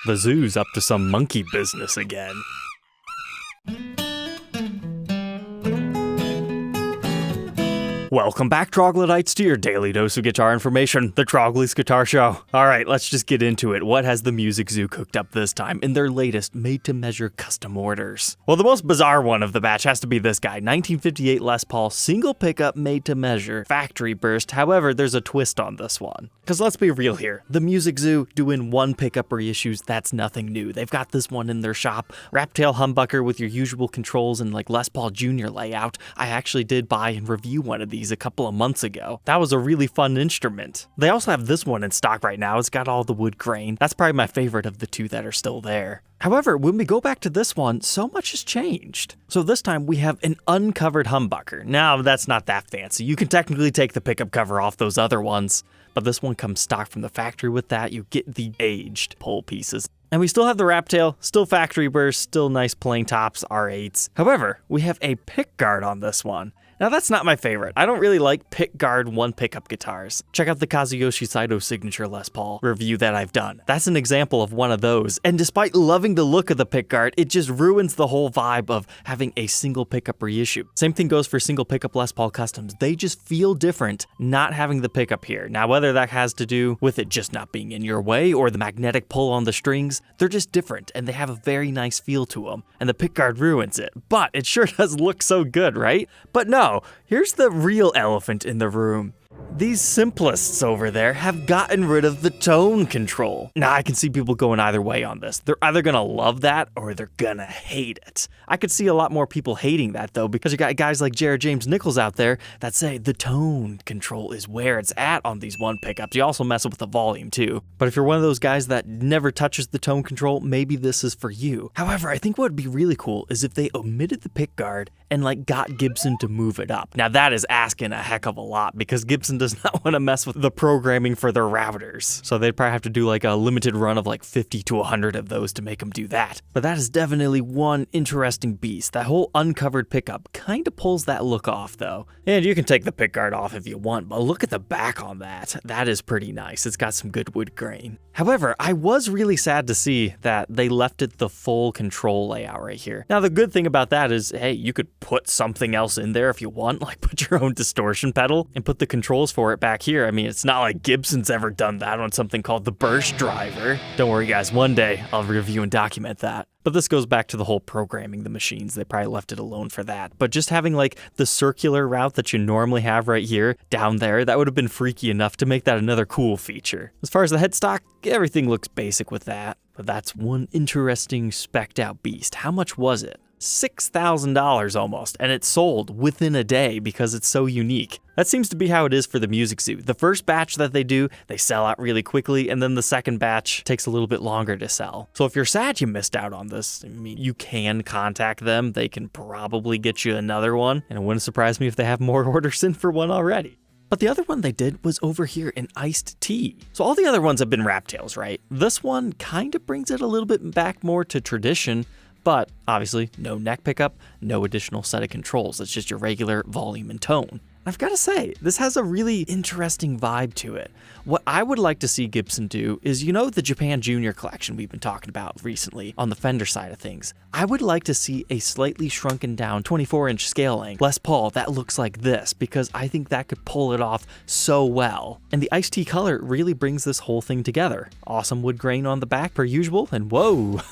The zoo's up to some monkey business again. Welcome back, troglodytes, to your daily dose of guitar information, the Trogly's Guitar Show. Alright, let's just get into it. What has the Music Zoo cooked up this time in their latest made-to-measure custom orders? Well, the most bizarre one of the batch has to be this guy, 1958 Les Paul single pickup made-to-measure factory burst. However, there's a twist on this one. Because let's be real here, the Music Zoo doing one pickup reissues, that's nothing new. They've got this one in their shop. Wraptail humbucker with your usual controls and like Les Paul Jr. layout. I actually did buy and review one of these a couple of months ago. That was a really fun instrument. They also have this one in stock right now. It's got all the wood grain. That's probably my favorite of the two that are still there. However, when we go back to this one, so much has changed. So this time we have an uncovered humbucker. Now, that's not that fancy. You can technically take the pickup cover off those other ones, but this one comes stock from the factory with that. You get the aged pole pieces. And we still have the Wraptail, still factory burst, still nice plain tops, R8s. However, we have a pick guard on this one. Now that's not my favorite. I don't really like pick guard one pickup guitars. Check out the Kazuyoshi Saito signature Les Paul review that I've done. That's an example of one of those. And despite loving the look of the pick guard, it just ruins the whole vibe of having a single pickup reissue. Same thing goes for single pickup Les Paul customs. They just feel different not having the pickup here. Now whether that has to do with it just not being in your way or the magnetic pull on the strings, they're just different and they have a very nice feel to them. And the pick guard ruins it. But it sure does look so good, right? But no. Here's the real elephant in the room. These simplists over there have gotten rid of the tone control. Now, I can see people going either way on this. They're either gonna love that or they're gonna hate it. I could see a lot more people hating that though, because you got guys like Jared James Nichols out there that say the tone control is where it's at on these one pickups. You also mess with the volume too. But if you're one of those guys that never touches the tone control, maybe this is for you. However, I think what would be really cool is if they omitted the pick guard and like got Gibson to move it up. Now that is asking a heck of a lot because Gibson does not want to mess with the programming for their routers. So they'd probably have to do like a limited run of like 50 to 100 of those to make them do that. But that is definitely one interesting beast. That whole uncovered pickup kind of pulls that look off though. And you can take the pick guard off if you want, but look at the back on that. That is pretty nice. It's got some good wood grain. However, I was really sad to see that they left it the full control layout right here. Now the good thing about that is, hey, you could put something else in there if you want, like put your own distortion pedal and put the controls for it back here. I mean, it's not like Gibson's ever done that on something called the Burst driver. Don't worry guys, one day I'll review and document that. But this goes back to the whole programming the machines. They probably left it alone for that. But just having like the circular route that you normally have right here down there, that would have been freaky enough to make that another cool feature. As far as the headstock, everything looks basic with that. But that's one interesting spec'd out beast. How much was it? $6,000 almost, and it sold within a day because it's so unique. That seems to be how it is for the Music Zoo. The first batch that they do, they sell out really quickly, and then the second batch takes a little bit longer to sell. So if you're sad you missed out on this, I mean, you can contact them. They can probably get you another one, and it wouldn't surprise me if they have more orders in for one already. But the other one they did was over here in iced tea. So all the other ones have been Wraptails, right? This one kind of brings it a little bit back more to tradition, but obviously no neck pickup, no additional set of controls. It's just your regular volume and tone. I've got to say, this has a really interesting vibe to it. What I would like to see Gibson do is, you know, the Japan Junior collection we've been talking about recently on the Fender side of things. I would like to see a slightly shrunken down 24-inch scaling Les Paul that looks like this, because I think that could pull it off so well. And the iced tea color really brings this whole thing together. Awesome wood grain on the back per usual, and whoa,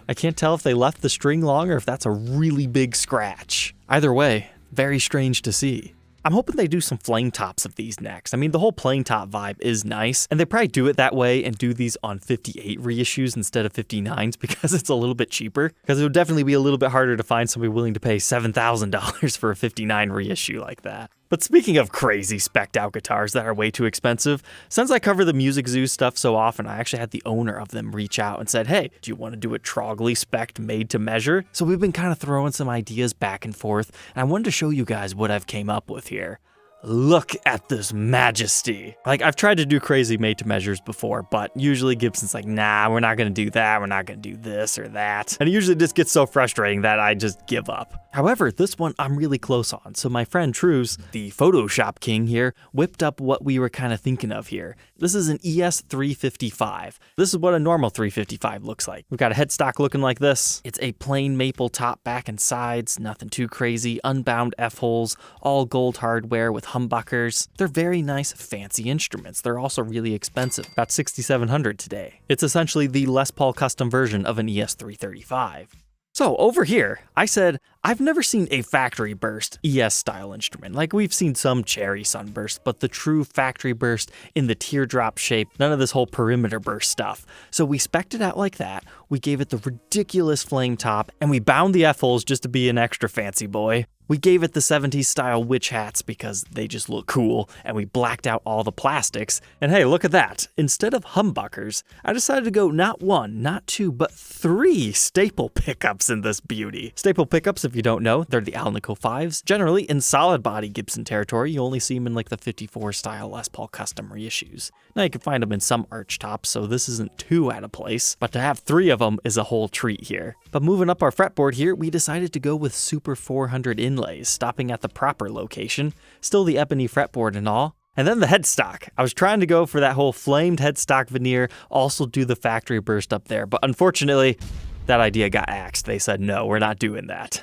I can't tell if they left the string long or if that's a really big scratch. Either way, very strange to see. I'm hoping they do some flame tops of these next. I mean, the whole plain top vibe is nice, and they probably do it that way and do these on 58 reissues instead of 59s because it's a little bit cheaper. Because it would definitely be a little bit harder to find somebody willing to pay $7,000 for a 59 reissue like that. But speaking of crazy spec'd out guitars that are way too expensive, since I cover the Music Zoo stuff so often, I actually had the owner of them reach out and said, hey, do you want to do a Trogly spec'd made to measure? So we've been kind of throwing some ideas back and forth, and I wanted to show you guys what I've came up with here. look at this majesty. Like, I've tried to do crazy made to measures before, but usually Gibson's like, nah, we're not gonna do that, we're not gonna do this or that. And it usually just gets so frustrating that I just give up. However, this one I'm really close on. So my friend Trues, the Photoshop king here, whipped up what we were kind of thinking of here. This is an ES355. This is what a normal 355 looks like. We've got a headstock looking like this. It's a plain maple top, back and sides, nothing too crazy, unbound F-holes, all gold hardware with humbuckers. They're very nice, fancy instruments. They're also really expensive, about $6,700 today. It's essentially the Les Paul custom version of an ES335. So over here, I said, I've never seen a factory burst ES style instrument. Like, we've seen some cherry sunburst, but the true factory burst in the teardrop shape, none of this whole perimeter burst stuff. So we spec'd it out like that, we gave it the ridiculous flame top, and we bound the F-holes just to be an extra fancy boy. We gave it the 70s style witch hats because they just look cool, and we blacked out all the plastics. And hey, look at that. Instead of humbuckers, I decided to go not one, not two, but 3 staple pickups in this beauty. Staple pickups, if you don't know, they're the Alnico 5s. Generally in solid body Gibson territory, you only see them in like the 54 style Les Paul custom reissues. Now you can find them in some arch tops, so this isn't too out of place, but to have 3 of them is a whole treat here. But moving up our fretboard here, we decided to go with Super 400 inlays, stopping at the proper location, still the ebony fretboard and all. And then the headstock. I was trying to go for that whole flamed headstock veneer, also do the factory burst up there, but unfortunately, that idea got axed. They said, no, we're not doing that.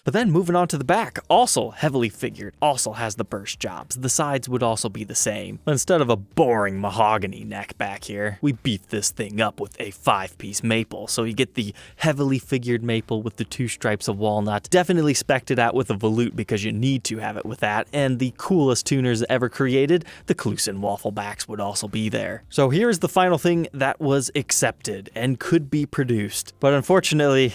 But then moving on to the back, also heavily figured, also has the burst jobs. The sides would also be the same. But instead of a boring mahogany neck back here, we beefed this thing up with a 5-piece maple. So you get the heavily figured maple with the 2 stripes of walnut. Definitely spec'd it out with a volute because you need to have it with that. And the coolest tuners ever created, the Kluson waffle backs would also be there. So here's the final thing that was accepted and could be produced. But unfortunately,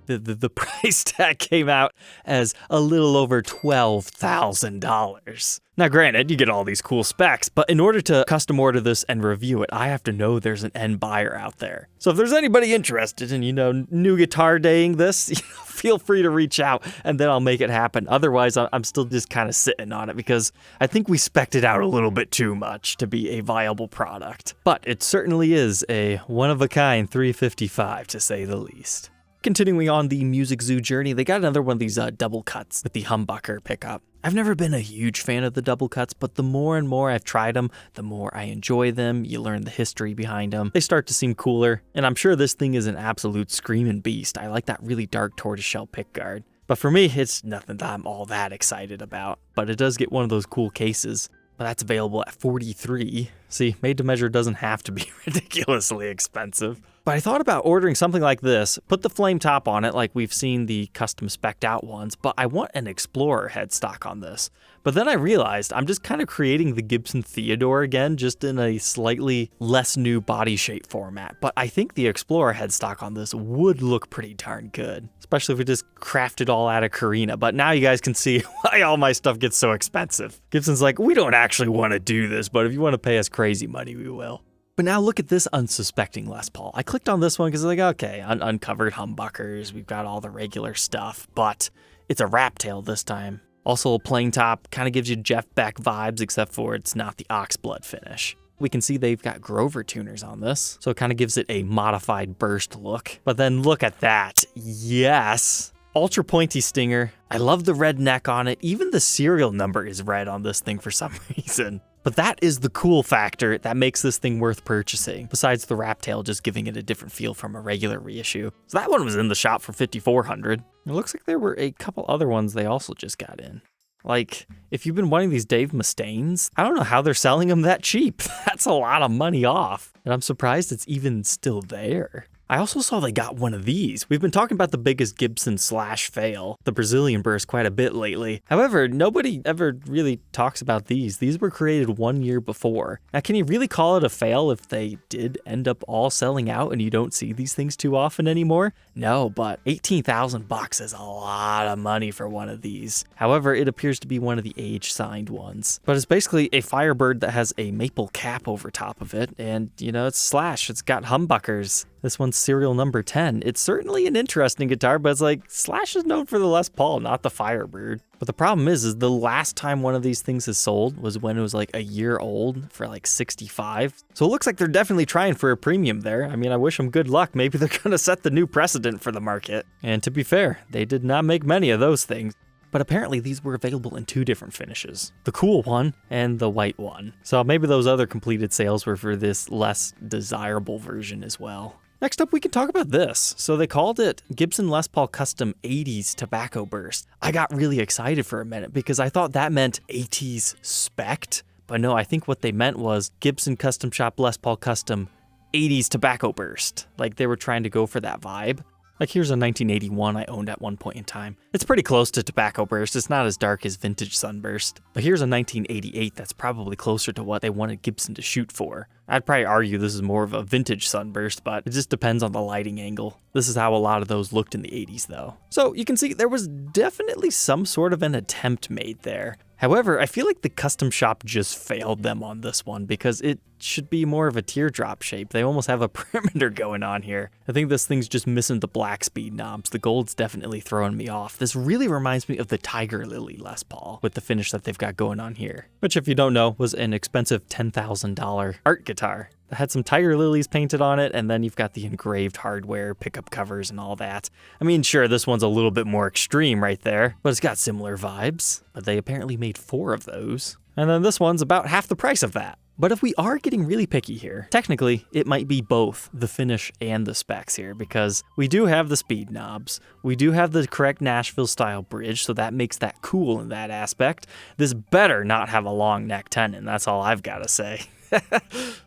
the price tag came out as a little over $12,000. Now granted, you get all these cool specs, but in order to custom order this and review it, I have to know there's an end buyer out there. So if there's anybody interested in, new guitar daying this, feel free to reach out and then I'll make it happen. Otherwise, I'm still just kind of sitting on it because I think we spec'd it out a little bit too much to be a viable product. But it certainly is a one-of-a-kind 355 to say the least. Continuing on the Music Zoo journey, they got another one of these double cuts with the Humbucker pickup. I've never been a huge fan of the double cuts, but the more and more I've tried them, the more I enjoy them. You learn the history behind them. They start to seem cooler, and I'm sure this thing is an absolute screaming beast. I like that really dark tortoiseshell pickguard. But for me, it's nothing that I'm all that excited about. But it does get one of those cool cases. But that's available at $43. See, made to measure doesn't have to be ridiculously expensive. But I thought about ordering something like this, put the flame top on it like we've seen the custom spec'd out ones, but I want an Explorer headstock on this. But then I realized I'm just kind of creating the Gibson Theodore again, just in a slightly less new body shape format. But I think the Explorer headstock on this would look pretty darn good, especially if we just craft it all out of Carina. But now you guys can see why all my stuff gets so expensive. Gibson's like, we don't actually want to do this, but if you want to pay us crazy money, we will. But now look at this unsuspecting Les Paul. I clicked on this one because like, okay, uncovered humbuckers, we've got all the regular stuff, but it's a Wraptail this time. Also a plain top, kind of gives you Jeff Beck vibes, except for it's not the oxblood finish. We can see they've got Grover tuners on this, so it kind of gives it a modified burst look. But then look at that, yes! Ultra pointy stinger. I love the red neck on it. Even the serial number is red on this thing for some reason. But that is the cool factor that makes this thing worth purchasing, besides the Wraptail just giving it a different feel from a regular reissue. So that one was in the shop for $5,400. It looks like there were a couple other ones they also just got in. Like, if you've been wanting these Dave Mustaines, I don't know how they're selling them that cheap. That's a lot of money off. And I'm surprised it's even still there. I also saw they got one of these. We've been talking about the biggest Gibson /fail, the Brazilian burst, quite a bit lately. However, nobody ever really talks about these. These were created 1 year before. Now, can you really call it a fail if they did end up all selling out and you don't see these things too often anymore? No, but $18,000 is a lot of money for one of these. However, it appears to be one of the age-signed ones. But it's basically a Firebird that has a maple cap over top of it, and, it's Slash. It's got humbuckers. This one's serial number 10. It's certainly an interesting guitar, but it's like Slash is known for the Les Paul, not the Firebird. But the problem is the last time one of these things is sold was when it was like a year old for like 65. So it looks like they're definitely trying for a premium there. I mean, I wish them good luck. Maybe they're gonna set the new precedent for the market. And to be fair, they did not make many of those things. But apparently these were available in 2 different finishes, the cool one and the white one. So maybe those other completed sales were for this less desirable version as well. Next up, we can talk about this. So they called it Gibson Les Paul Custom 80s Tobacco Burst. I got really excited for a minute because I thought that meant 80s spect. But no, I think what they meant was Gibson Custom Shop Les Paul Custom 80s Tobacco Burst. Like they were trying to go for that vibe. Like here's a 1981 I owned at one point in time. It's pretty close to Tobacco Burst. It's not as dark as vintage Sunburst. But here's a 1988 that's probably closer to what they wanted Gibson to shoot for. I'd probably argue this is more of a vintage Sunburst, but it just depends on the lighting angle. This is how a lot of those looked in the 80s though. So you can see there was definitely some sort of an attempt made there. However, I feel like the custom shop just failed them on this one because it should be more of a teardrop shape. They almost have a perimeter going on here. I think this thing's just missing the black speed knobs. The gold's definitely throwing me off. This really reminds me of the Tiger Lily Les Paul with the finish that they've got going on here, which if you don't know was an expensive $10,000 art guitar. That had some tiger lilies painted on it, and then you've got the engraved hardware, pickup covers, and all that. I mean, sure, this one's a little bit more extreme right there, but it's got similar vibes. But they apparently made 4 of those. And then this one's about half the price of that. But if we are getting really picky here, technically, it might be both the finish and the specs here, because we do have the speed knobs, we do have the correct Nashville-style bridge, so that makes that cool in that aspect. This better not have a long neck tenon, that's all I've got to say.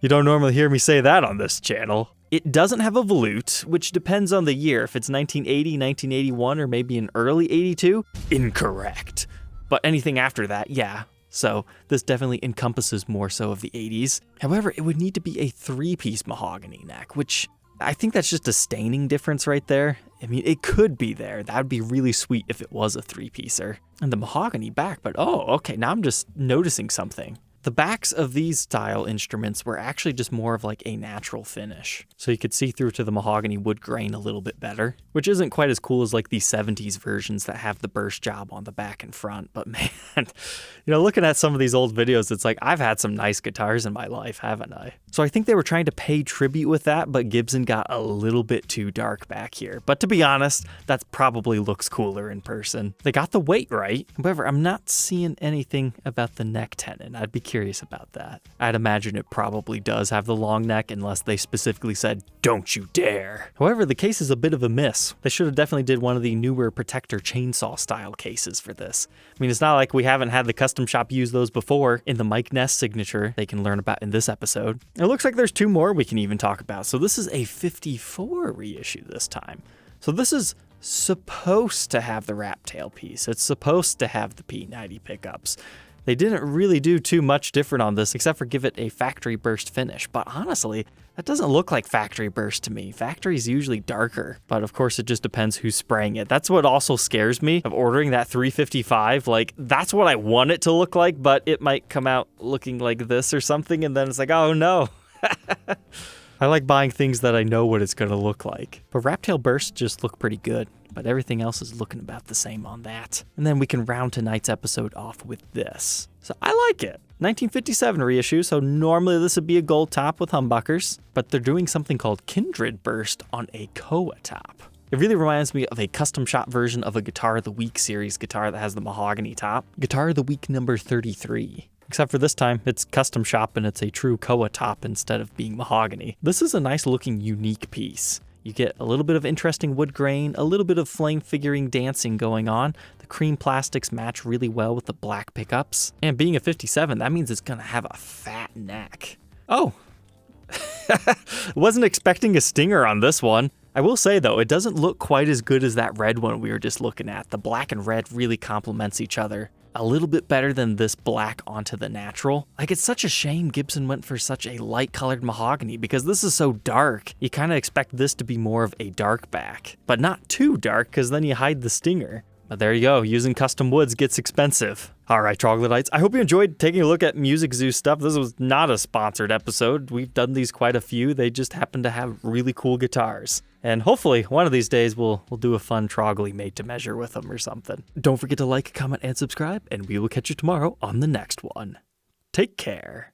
You don't normally hear me say that on this channel. It doesn't have a volute, which depends on the year. If it's 1980, 1981, or maybe an early 82, incorrect. But anything after that, yeah. So this definitely encompasses more so of the 80s. However, it would need to be a 3-piece mahogany neck, which I think that's just a staining difference right there. I mean, it could be there. That would be really sweet if it was a 3-piecer. And the mahogany back, but oh, okay, now I'm just noticing something. The backs of these style instruments were actually just more of like a natural finish. So you could see through to the mahogany wood grain a little bit better, which isn't quite as cool as like the 70s versions that have the burst job on the back and front. But man, looking at some of these old videos, it's like I've had some nice guitars in my life, haven't I? So I think they were trying to pay tribute with that, but Gibson got a little bit too dark back here. But to be honest, that probably looks cooler in person. They got the weight right. However, I'm not seeing anything about the neck tenon. I'd be curious about that. I'd imagine it probably does have the long neck unless they specifically said, don't you dare. However, the case is a bit of a miss. They should have definitely did one of the newer protector chainsaw style cases for this. I mean, it's not like we haven't had the custom shop use those before in the Mike Ness signature they can learn about in this episode. It looks like there's 2 more we can even talk about. So this is a 54 reissue this time. So this is supposed to have the Wraptail piece. It's supposed to have the P90 pickups. They didn't really do too much different on this except for give it a factory burst finish, but honestly, that doesn't look like factory burst to me. Factory's usually darker, but of course it just depends who's spraying it. That's what also scares me of ordering that 355. Like, that's what I want it to look like, but it might come out looking like this or something, and then it's like, oh no. I like buying things that I know what it's gonna look like. But Wraptail bursts just look pretty good, but everything else is looking about the same on that. And then we can round tonight's episode off with this. So I like it. 1957 reissue, so normally this would be a gold top with humbuckers, but they're doing something called Kindred Burst on a Koa top. It really reminds me of a custom shop version of a Guitar of the Week series guitar that has the mahogany top. Guitar of the Week number 33. Except for this time, it's custom shop and it's a true Koa top instead of being mahogany. This is a nice looking unique piece. You get a little bit of interesting wood grain, a little bit of flame figuring dancing going on. The cream plastics match really well with the black pickups. And being a 57, that means it's gonna have a fat neck. Oh, wasn't expecting a stinger on this one. I will say though, it doesn't look quite as good as that red one we were just looking at. The black and red really complements each other a little bit better than this black onto the natural. Like, it's such a shame Gibson went for such a light colored mahogany because this is so dark. You kind of expect this to be more of a dark back, but not too dark because then you hide the stinger. There you go, using custom woods gets expensive. Alright, troglodytes, I hope you enjoyed taking a look at Music Zoo stuff. This was not a sponsored episode. We've done these quite a few. They just happen to have really cool guitars. And hopefully, one of these days, we'll do a fun Trogly made to measure with them or something. Don't forget to like, comment, and subscribe, and we will catch you tomorrow on the next one. Take care.